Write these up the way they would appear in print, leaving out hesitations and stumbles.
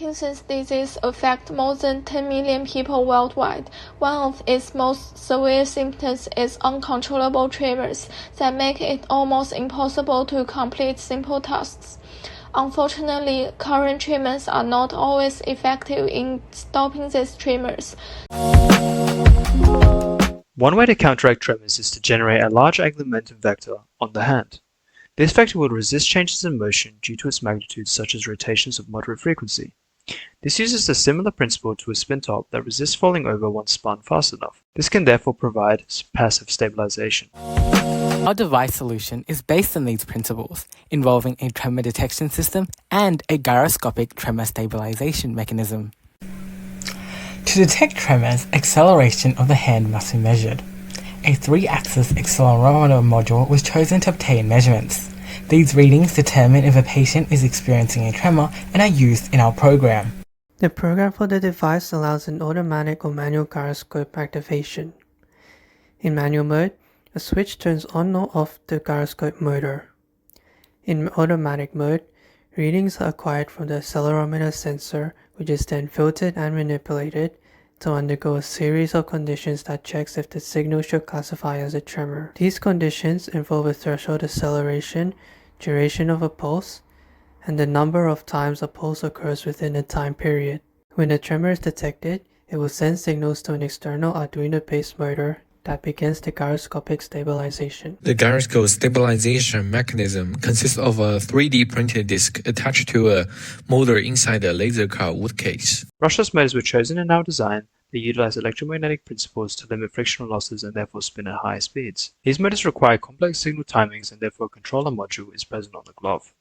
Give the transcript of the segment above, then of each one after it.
Parkinson's disease affects more than 10 million people worldwide. One of its most severe symptoms is uncontrollable tremors that make it almost impossible to complete simple tasks. Unfortunately, current treatments are not always effective in stopping these tremors. One way to counteract tremors is to generate a large angular momentum vector on the hand. This vector will resist changes in motion due to its magnitude, such as rotations of moderate frequency. This uses a similar principle to a spin top that resists falling over once spun fast enough. This can therefore provide passive stabilization. Our device solution is based on these principles, involving a tremor detection system and a gyroscopic tremor stabilization mechanism. To detect tremors, acceleration of the hand must be measured. A 3-axis accelerometer module was chosen to obtain measurements. These readings determine if a patient is experiencing a tremor and are used in our program. The program for the device allows an automatic or manual gyroscope activation. In manual mode, a switch turns on or off the gyroscope motor. In automatic mode, readings are acquired from the accelerometer sensor, which is then filtered and manipulated to undergo a series of conditions that checks if the signal should classify as a tremor. These conditions involve a threshold acceleration, duration of a pulse, and the number of times a pulse occurs within a time period. When a tremor is detected, it will send signals to an external Arduino-based motor that begins the gyroscopic stabilization. The gyroscope stabilization mechanism consists of a 3D printed disc attached to a motor inside a laser cut wood case. Brushless motors were chosen in our design. They utilize electromagnetic principles to limit frictional losses and therefore spin at higher speeds. These motors require complex signal timings and therefore a controller module is present on the glove.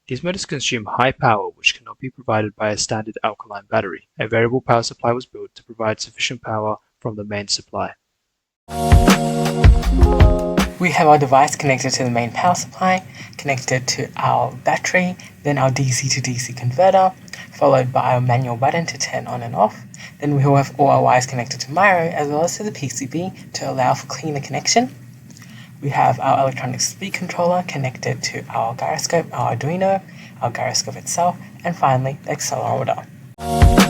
These motors consume high power which cannot be provided by a standard alkaline battery. A variable power supply was built to provide sufficient power from the main supply. We have our device connected to the main power supply, connected to our battery, then our DC to DC converter, followed by our manual button to turn on and off. Then we will have all our wires connected to Miro as well as to the PCB to allow for cleaner connection. We have our electronic speed controller connected to our gyroscope, our Arduino, our gyroscope itself, and finally the accelerometer.